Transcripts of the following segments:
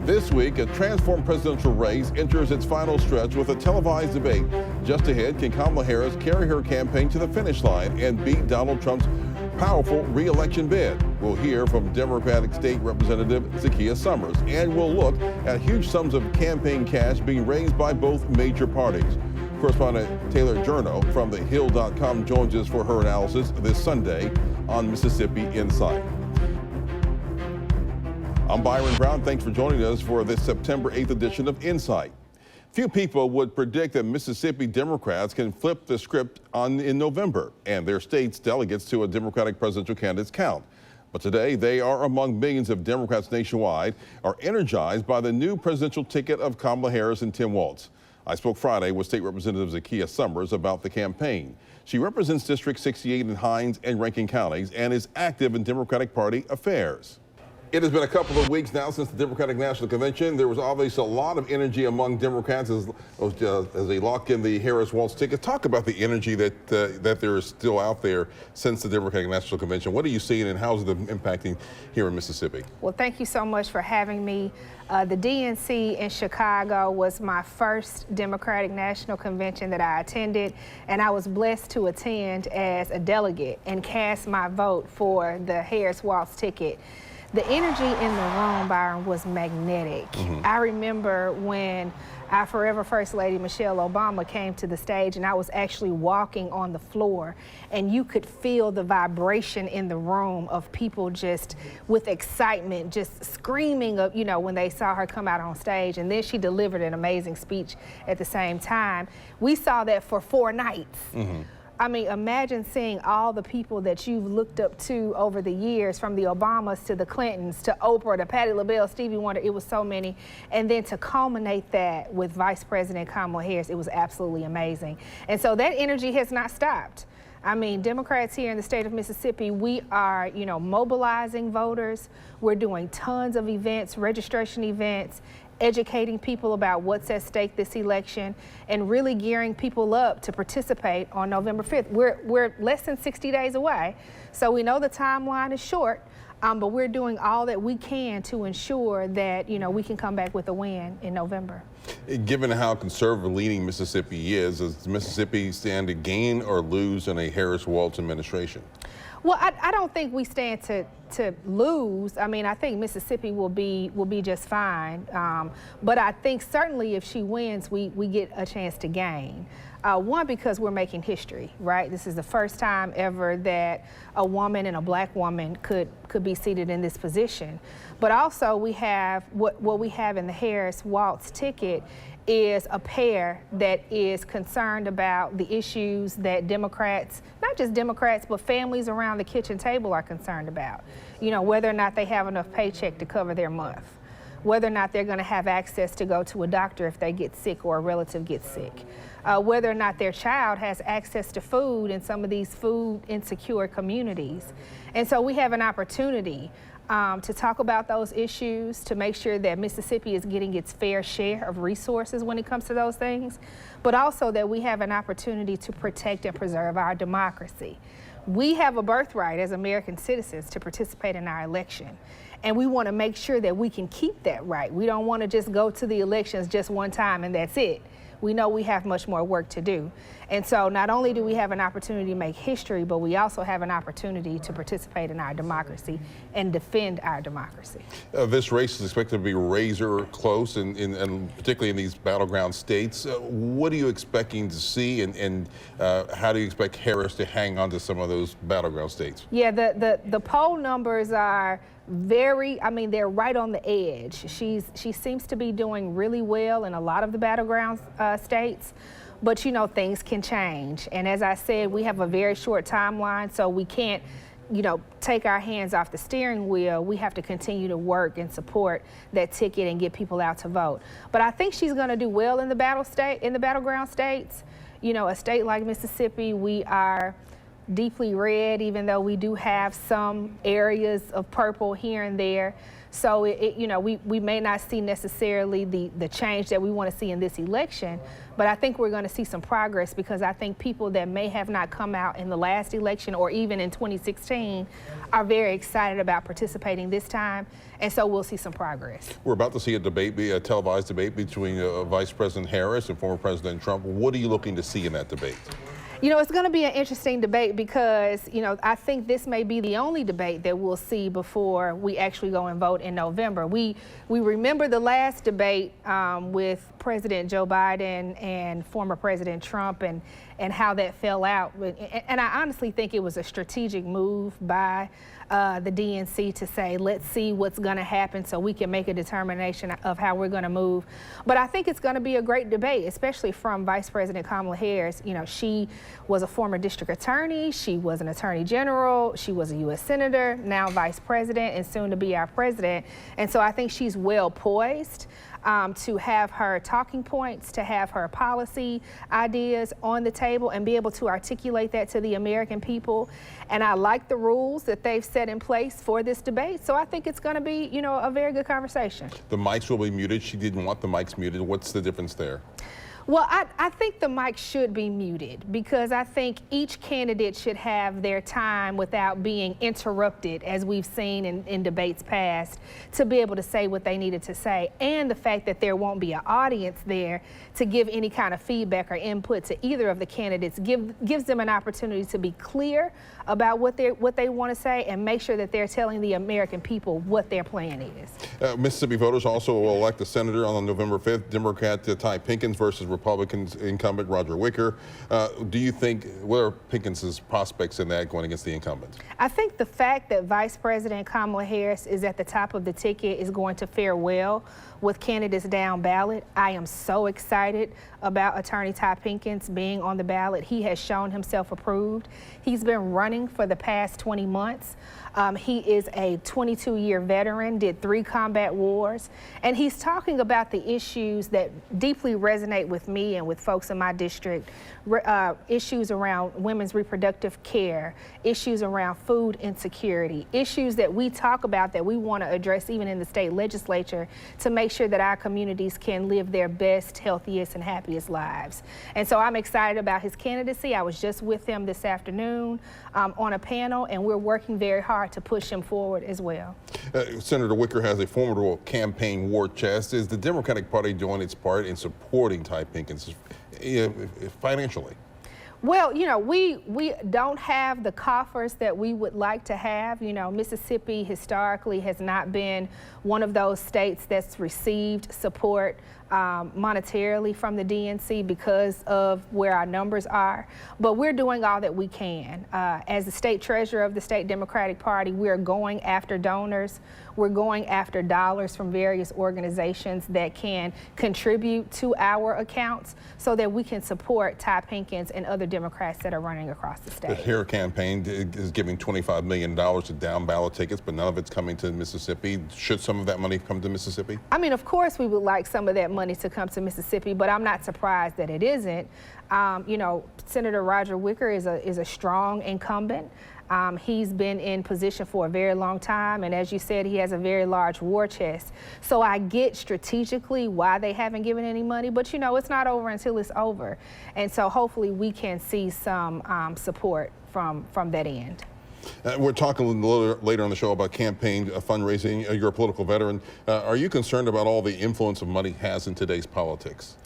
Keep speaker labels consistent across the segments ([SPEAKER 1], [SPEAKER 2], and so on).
[SPEAKER 1] This week, a transformed presidential race enters its final stretch with a televised debate. Just ahead, can Kamala Harris carry her campaign to the finish line and beat Donald Trump's powerful re-election bid? We'll hear from Democratic State Representative Zakiya Summers, and we'll look at huge sums of campaign cash being raised by both major parties. Correspondent Taylor Giorno from thehill.com joins us for her analysis this Sunday on Mississippi Insight. I'm Byron Brown. Thanks for joining us for this September 8th edition of Insight. Few people would predict that Mississippi Democrats can flip the script in November and their state's delegates to a Democratic presidential candidate's count. But today, they are among millions of Democrats nationwide are energized by the new presidential ticket of Kamala Harris and Tim Walz. I spoke Friday with State Representative Zakiya Summers about the campaign. She represents District 68 in Hinds and Rankin counties and is active in Democratic Party affairs. It has been a couple of weeks now since the Democratic National Convention. There was obviously a lot of energy among Democrats as they locked in the Harris-Walz ticket. Talk about the energy that there is still out there since the Democratic National Convention. What are you seeing and how is it impacting here in Mississippi?
[SPEAKER 2] Well, thank you so much for having me. The DNC in Chicago was my first Democratic National Convention that I attended, and I was blessed to attend as a delegate and cast my vote for the Harris-Walz ticket. The energy in the room, Byron, was magnetic. I remember when our forever First Lady Michelle Obama came to the stage and I was actually walking on the floor and you could feel the vibration in the room of people just with excitement, just screaming of, you know, when they saw her come out on stage. And then she delivered an amazing speech at the same time. We saw that for 4 nights. I mean, imagine seeing all the people that you've looked up to over the years, from the Obamas to the Clintons to Oprah to Patti LaBelle, Stevie Wonder. It was so many. And then to culminate that with Vice President Kamala Harris, it was absolutely amazing. And so that energy has not stopped. I mean, Democrats here in the state of Mississippi, we are, you know, mobilizing voters. We're doing tons of events, registration events, educating people about what's at stake this election, and really gearing people up to participate on November 5th. We're less than 60 days away, so we know the timeline is short, but we're doing all that we can to ensure that, you know, we can come back with a win in November.
[SPEAKER 1] Given how conservative-leaning Mississippi is, does Mississippi stand to gain or lose in a Harris-Walz administration?
[SPEAKER 2] Well, I don't think we stand to lose. I mean, I think Mississippi will be just fine. But I think certainly if she wins, we get a chance to gain. One, because we're making history, right? This is the first time ever that a woman and a black woman could be seated in this position. But also we have what we have in the Harris-Walz ticket is a pair that is concerned about the issues that Democrats, not just Democrats, but families around the kitchen table are concerned about. You know, whether or not they have enough paycheck to cover their month, whether or not they're going to have access to go to a doctor if they get sick or a relative gets sick, whether or not their child has access to food in some of these food insecure communities. And so we have an opportunity to talk about those issues, to make sure that Mississippi is getting its fair share of resources when it comes to those things, but also that we have an opportunity to protect and preserve our democracy. We have a birthright as American citizens to participate in our election, and we want to make sure that we can keep that right. We don't want to just go to the elections just one time and that's it. We know we have much more work to do. And so not only do we have an opportunity to make history, but we also have an opportunity to participate in our democracy and defend our democracy.
[SPEAKER 1] This race is expected to be razor close, and particularly in these battleground states. What are you expecting to see, and how do you expect Harris to hang on to some of those battleground states? Yeah,
[SPEAKER 2] the poll numbers are very, I mean, they're right on the edge. She seems to be doing really well in a lot of the battleground states, but you know, things can change. And as I said, we have a very short timeline, so we can't, you know, take our hands off the steering wheel. We have to continue to work and support that ticket and get people out to vote. But I think she's going to do well in the battleground states. You know, a state like Mississippi, we are deeply red, even though we do have some areas of purple here and there. So we may not see necessarily the change that we want to see in this election, but I think we're going to see some progress, because I think people that may have not come out in the last election or even in 2016 are very excited about participating this time, and so we'll see some progress.
[SPEAKER 1] We're about to see a televised debate between Vice President Harris and former President Trump. What are you looking to see in that debate?
[SPEAKER 2] It's going to be an interesting debate, because, I think this may be the only debate that we'll see before we actually go and vote in November. We remember the last debate with President Joe Biden and former President Trump, and how that fell out. And I honestly think it was a strategic move by the DNC to say, let's see what's going to happen so we can make a determination of how we're going to move. But I think it's going to be a great debate, especially from Vice President Kamala Harris. She was a former district attorney, she was an attorney general, she was a U.S. senator, now vice president, and soon to be our president. And so I think she's well poised to have her talking points, to have her policy ideas on the table, and be able to articulate that to the American people. And I like the rules that they've set in place for this debate. So I think it's going to be, a very good conversation.
[SPEAKER 1] The mics will be muted. She didn't want the mics muted. What's the difference there?
[SPEAKER 2] Well, I think the mic should be muted, because I think each candidate should have their time without being interrupted, as we've seen in debates past, to be able to say what they needed to say. And the fact that there won't be an audience there to give any kind of feedback or input to either of the candidates gives them an opportunity to be clear about what they want to say, and make sure that they're telling the American people what their plan is.
[SPEAKER 1] Mississippi voters also will elect a senator on November 5th, Democrat Ty Pinkins versus Republican incumbent Roger Wicker. Do you think, what are Pinkins' prospects in that going against the incumbent?
[SPEAKER 2] I think the fact that Vice President Kamala Harris is at the top of the ticket is going to fare well with candidates down ballot. I am so excited about Attorney Ty Pinkins being on the ballot. He has shown himself approved. He's been running for the past 20 months. He is a 22-year veteran, did 3 combat wars, and he's talking about the issues that deeply resonate with me and with folks in my district, issues around women's reproductive care, issues around food insecurity, issues that we talk about that we want to address even in the state legislature to make sure that our communities can live their best, healthiest, and happiest lives. And so I'm excited about his candidacy. I was just with him this afternoon on a panel, and we're working very hard to push him forward as well.
[SPEAKER 1] Senator Wicker has a formidable campaign war chest. Is the Democratic Party doing its part in supporting Ty Pinkins financially?
[SPEAKER 2] Well, we don't have the coffers that we would like to have. Mississippi historically has not been one of those states that's received support monetarily from the DNC because of where our numbers are. But we're doing all that we can. As the state treasurer of the State Democratic Party, we're going after donors. We're going after dollars from various organizations that can contribute to our accounts so that we can support Ty Pinkins and other Democrats that are running across the state.
[SPEAKER 1] The HERE campaign is giving $25 million to down ballot tickets, but none of it's coming to Mississippi. Should some of that money come to Mississippi?
[SPEAKER 2] I mean, of course we would like some of that money to come to Mississippi, but I'm not surprised that it isn't. Senator Roger Wicker is a strong incumbent. He's been in position for a very long time, and as you said, he has a very large war chest. So I get strategically why they haven't given any money, but it's not over until it's over. And so hopefully we can see some support from that end.
[SPEAKER 1] We're talking a little later on the show about campaign fundraising. You're a political veteran. Are you concerned about all the influence of money has in today's politics?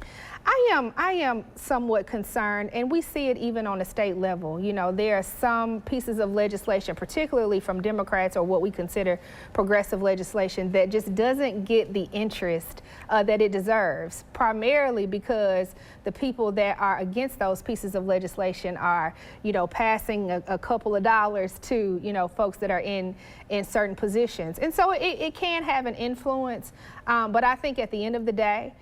[SPEAKER 2] I am somewhat concerned, and we see it even on the state level. There are some pieces of legislation, particularly from Democrats or what we consider progressive legislation, that just doesn't get the interest that it deserves, primarily because the people that are against those pieces of legislation are, passing a couple of dollars to, folks that are in certain positions. And so it can have an influence, but I think at the end of the day,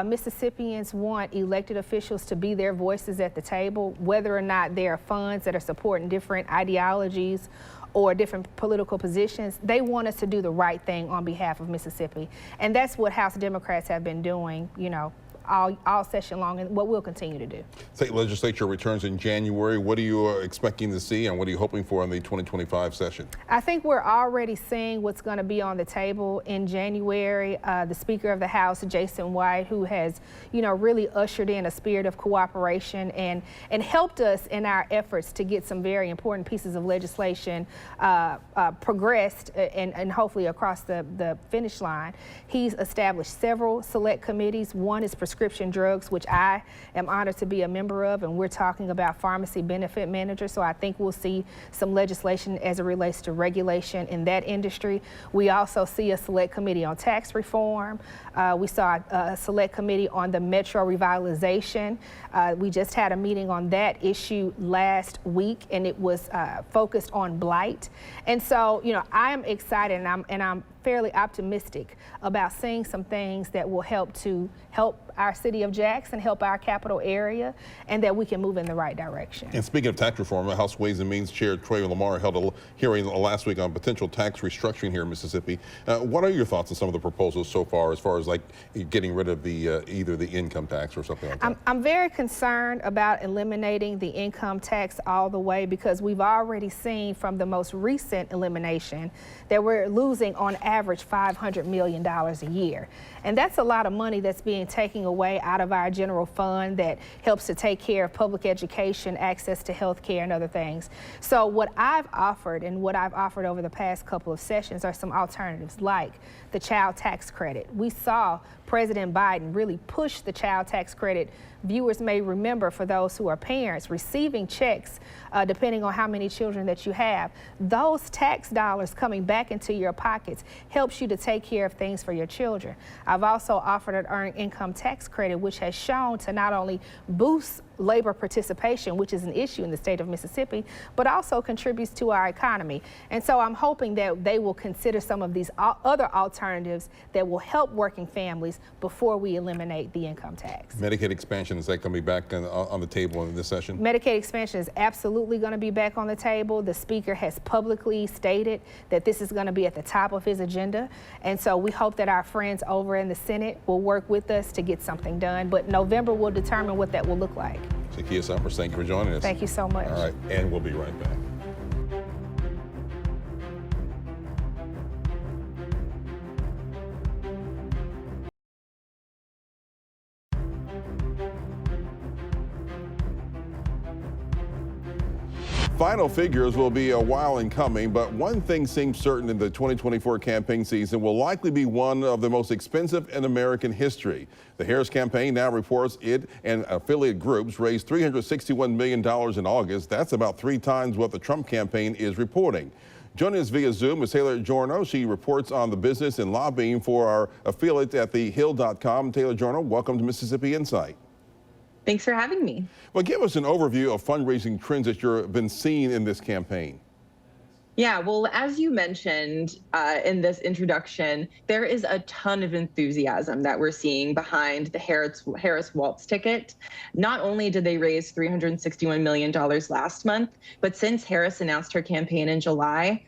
[SPEAKER 2] Mississippians want elected officials to be their voices at the table, whether or not there are funds that are supporting different ideologies or different political positions. They want us to do the right thing on behalf of Mississippi. And that's what House Democrats have been doing, all session long, and what we'll continue to do.
[SPEAKER 1] State legislature returns in January. What are you expecting to see, and what are you hoping for in the 2025 session?
[SPEAKER 2] I think we're already seeing what's going to be on the table in January. The Speaker of the House, Jason White, who has, really ushered in a spirit of cooperation and helped us in our efforts to get some very important pieces of legislation progressed and hopefully across the finish line. He's established several select committees. One is prescription drugs, which I am honored to be a member of, and we're talking about pharmacy benefit managers. So I think we'll see some legislation as it relates to regulation in that industry. We also see a select committee on tax reform. We saw a select committee on the metro revitalization. We just had a meeting on that issue last week, and it was focused on blight. And so, I am excited, and I'm fairly optimistic about seeing some things that will help our city of Jackson, help our capital area, and that we can move in the right direction.
[SPEAKER 1] And speaking of tax reform, House Ways and Means Chair Troy Lamar held a hearing last week on potential tax restructuring here in Mississippi. What are your thoughts on some of the proposals so far, as like getting rid of the either the income tax or something like that?
[SPEAKER 2] I'm very concerned about eliminating the income tax all the way, because we've already seen from the most recent elimination that we're losing on average $500 million a year. And that's a lot of money that's being taken away out of our general fund that helps to take care of public education, access to health care, and other things. So what I've offered over the past couple of sessions are some alternatives, like the child tax credit. We saw President Biden really push the child tax credit. Viewers may remember, for those who are parents, receiving checks depending on how many children that you have. Those tax dollars coming back into your pockets helps you to take care of things for your children. I've also offered an earned income tax credit, which has shown to not only boost labor participation, which is an issue in the state of Mississippi, but also contributes to our economy. And so I'm hoping that they will consider some of these other alternatives that will help working families before we eliminate the income tax.
[SPEAKER 1] Medicaid expansion, is that going to be back on the table in this session?
[SPEAKER 2] Medicaid expansion is absolutely going to be back on the table. The Speaker has publicly stated that this is going to be at the top of his agenda. And so we hope that our friends over in the Senate will work with us to get something done. But November will determine what that will look like.
[SPEAKER 1] Zakiya Summers, thank you for joining us.
[SPEAKER 2] Thank you so much.
[SPEAKER 1] All right, and we'll be right back. Final figures will be a while in coming, but one thing seems certain: in the 2024 campaign season will likely be one of the most expensive in American history. The Harris campaign now reports it and affiliate groups raised $361 million in August. That's about 3 times what the Trump campaign is reporting. Joining us via Zoom is Taylor Giorno. She reports on the business and lobbying for our affiliate at thehill.com. Taylor Giorno, welcome to Mississippi Insight.
[SPEAKER 3] Thanks for having me.
[SPEAKER 1] Well, give us an overview of fundraising trends that you've been seeing in this campaign.
[SPEAKER 3] Yeah, well, as you mentioned in this introduction, there is a ton of enthusiasm that we're seeing behind the Harris Waltz ticket. Not only did they raise $361 million last month, but since Harris announced her campaign in July,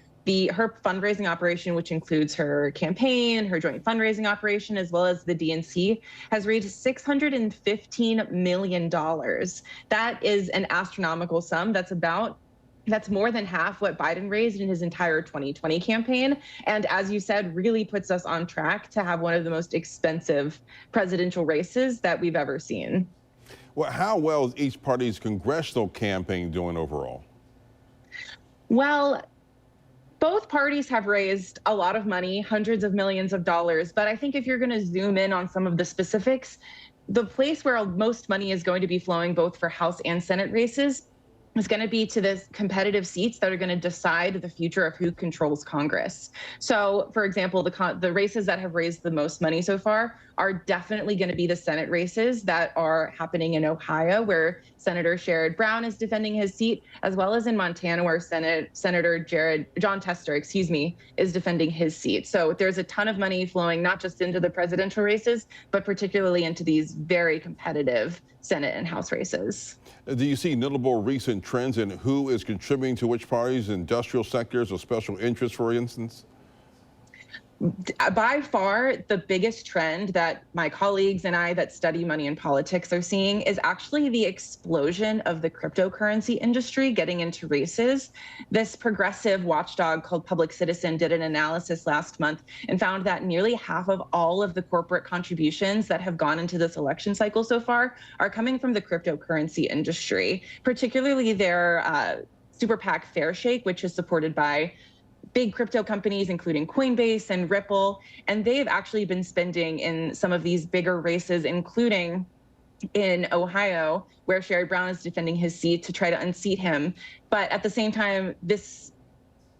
[SPEAKER 3] her fundraising operation, which includes her campaign, her joint fundraising operation, as well as the DNC, has raised $615 million. That is an astronomical sum. That's more than half what Biden raised in his entire 2020 campaign. And as you said, really puts us on track to have one of the most expensive presidential races that we've ever seen.
[SPEAKER 1] Well, how well is each party's congressional campaign doing overall?
[SPEAKER 3] Well, both parties have raised a lot of money, hundreds of millions of dollars. But I think if you're going to zoom in on some of the specifics, the place where most money is going to be flowing both for House and Senate races is going to be to the competitive seats that are going to decide the future of who controls Congress. So, for example, the races that have raised the most money so far are definitely going to be the Senate races that are happening in Ohio, where Senator Sherrod Brown is defending his seat, as well as in Montana, where Senator Jon Tester, is defending his seat. So there's a ton of money flowing not just into the presidential races, but particularly into these very competitive Senate and House races.
[SPEAKER 1] Do you see notable recent trends in who is contributing to which parties, industrial sectors or special interests, for instance?
[SPEAKER 3] By far, the biggest trend that my colleagues and I that study money and politics are seeing is actually the explosion of the cryptocurrency industry getting into races. This progressive watchdog called Public Citizen did an analysis last month and found that nearly half of all of the corporate contributions that have gone into this election cycle so far are coming from the cryptocurrency industry, particularly their super PAC Fair Shake, which is supported by big crypto companies, including Coinbase and Ripple. And they've actually been spending in some of these bigger races, including in Ohio, where Sherrod Brown is defending his seat to try to unseat him. But at the same time, this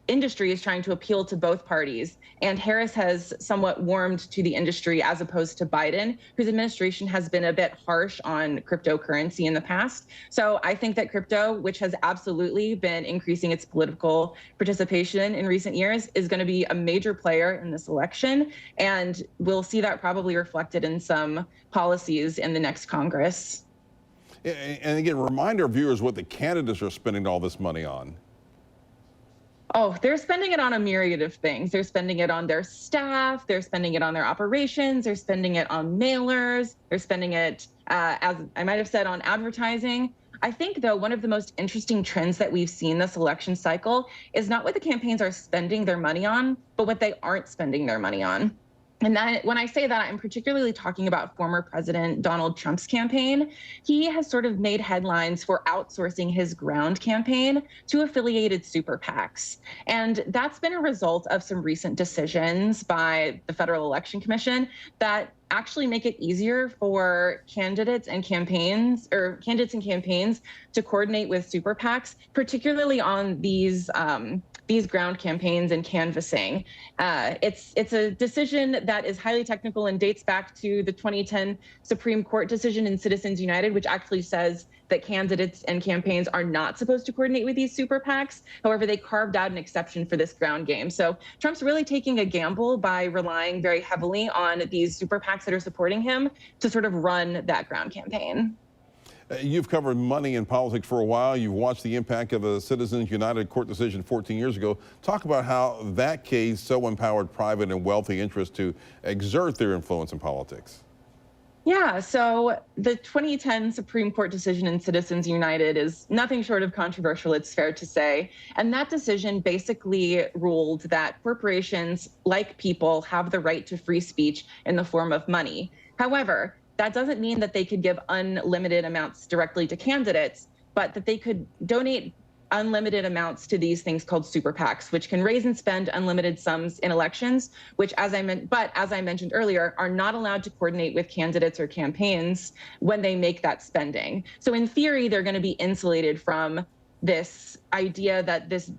[SPEAKER 3] industry is trying to appeal to both parties. And Harris has somewhat warmed to the industry as opposed to Biden, whose administration has been a bit harsh on cryptocurrency in the past. So I think that crypto, which has absolutely been increasing its political participation in recent years, is going to be a major player in this election. And we'll see that probably reflected in some policies in the next Congress.
[SPEAKER 1] And again, remind our viewers what the candidates are spending all this money on.
[SPEAKER 3] Oh, they're spending it on a myriad of things. They're spending it on their staff. They're spending it on their operations. They're spending it on mailers. They're spending it, as I might have said, on advertising. I think, though, one of the most interesting trends that we've seen this election cycle is not what the campaigns are spending their money on, but what they aren't spending their money on. And that, when I say that, I'm particularly talking about former President Donald Trump's campaign. He has sort of made headlines for outsourcing his ground campaign to affiliated super PACs. And that's been a result of some recent decisions by the Federal Election Commission that actually make it easier for candidates and campaigns to coordinate with super PACs, particularly on these ground campaigns and canvassing. It's a decision that is highly technical and dates back to the 2010 Supreme Court decision in Citizens United, which actually says that candidates and campaigns are not supposed to coordinate with these super PACs. However, they carved out an exception for this ground game. So Trump's really taking a gamble by relying very heavily on these super PACs that are supporting him to sort of run that ground campaign.
[SPEAKER 1] You've covered money in politics for a while. You've watched the impact of a Citizens United court decision 14 years ago. Talk about how that case so empowered private and wealthy interests to exert their influence in politics.
[SPEAKER 3] Yeah, so the 2010 Supreme Court decision in Citizens United is nothing short of controversial, it's fair to say. And that decision basically ruled that corporations, like people, have the right to free speech in the form of money. However, that doesn't mean that they could give unlimited amounts directly to candidates, but that they could donate unlimited amounts to these things called super PACs, which can raise and spend unlimited sums in elections, which, as I mentioned earlier, are not allowed to coordinate with candidates or campaigns when they make that spending. So in theory, they're going to be insulated from this idea that this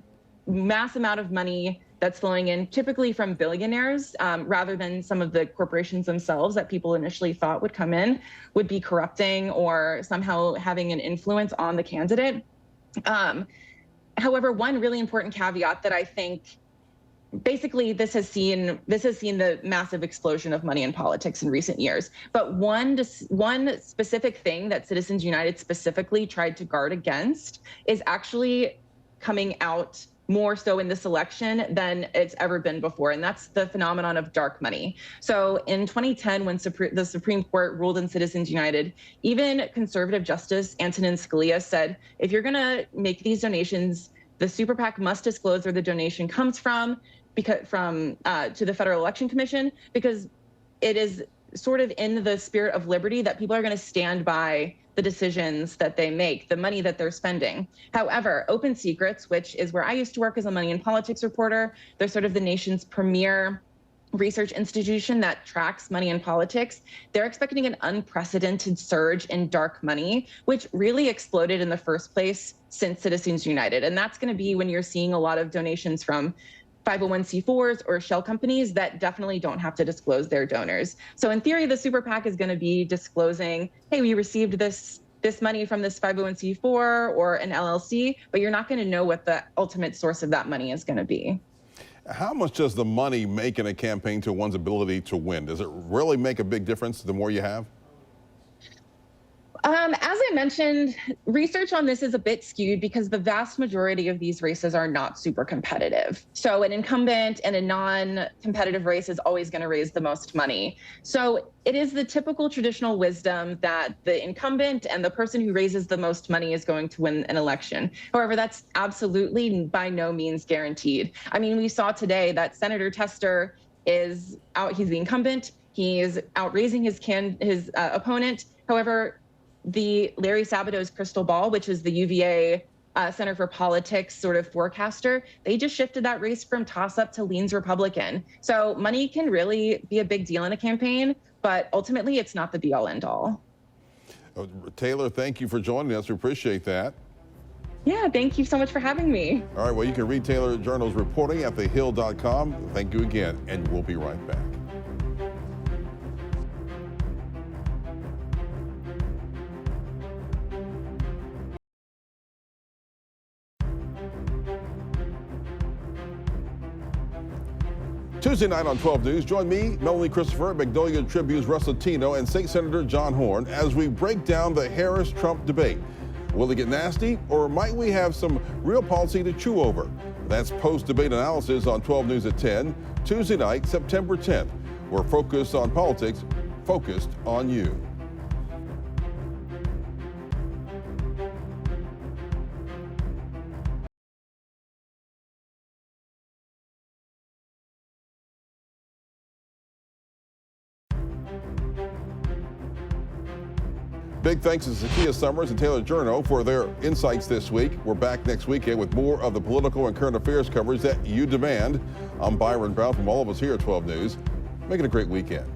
[SPEAKER 3] mass amount of money that's flowing in, typically from billionaires, rather than some of the corporations themselves that people initially thought would come in, would be corrupting or somehow having an influence on the candidate. However, one really important caveat that I think, basically this has seen the massive explosion of money in politics in recent years. But one specific thing that Citizens United specifically tried to guard against is actually coming out more so in this election than it's ever been before, and that's the phenomenon of dark money. So in 2010, when the Supreme Court ruled in Citizens United, even conservative Justice Antonin Scalia said, if you're gonna make these donations, the super PAC must disclose where the donation comes from, to the Federal Election Commission, because it is sort of in the spirit of liberty that people are gonna stand by the decisions that they make, the money that they're spending. However, Open Secrets, which is where I used to work as a money and politics reporter, they're sort of the nation's premier research institution that tracks money and politics. They're expecting an unprecedented surge in dark money, which really exploded in the first place since Citizens United. And that's going to be when you're seeing a lot of donations from 501c4s or shell companies that definitely don't have to disclose their donors. So in theory, the super PAC is going to be disclosing, hey, we received this money from this 501c4 or an LLC, but you're not going to know what the ultimate source of that money is going to be.
[SPEAKER 1] How much does the money make in a campaign to one's ability to win? Does it really make a big difference the more you have?
[SPEAKER 3] As I mentioned, research on this is a bit skewed because the vast majority of these races are not super competitive. So an incumbent in a non-competitive race is always going to raise the most money. So it is the typical traditional wisdom that the incumbent and the person who raises the most money is going to win an election. However, that's absolutely by no means guaranteed. I mean, we saw today that Senator Tester is out. He's the incumbent. He is outraising his opponent. However, the Larry Sabato's crystal ball, which is the UVA Center for Politics sort of forecaster, they just shifted that race from toss-up to leans Republican. So money can really be a big deal in a campaign, but ultimately it's not the be-all end-all.
[SPEAKER 1] Taylor, thank you for joining us. We appreciate that.
[SPEAKER 3] Yeah, thank you so much for having me.
[SPEAKER 1] All right, well, you can read Taylor Giorno's reporting at thehill.com. Thank you again, and we'll be right back. Tuesday night on 12 News, join me, Melanie Christopher, Magnolia Tribune's Russell Tino, and State Senator John Horn as we break down the Harris-Trump debate. Will it get nasty, or might we have some real policy to chew over? That's post-debate analysis on 12 News at 10, Tuesday night, September 10th. We're focused on politics, focused on you. Big thanks to Zakiya Summers and Taylor Giorno for their insights this week. We're back next weekend with more of the political and current affairs coverage that you demand. I'm Byron Brown from all of us here at 12 News. Make it a great weekend.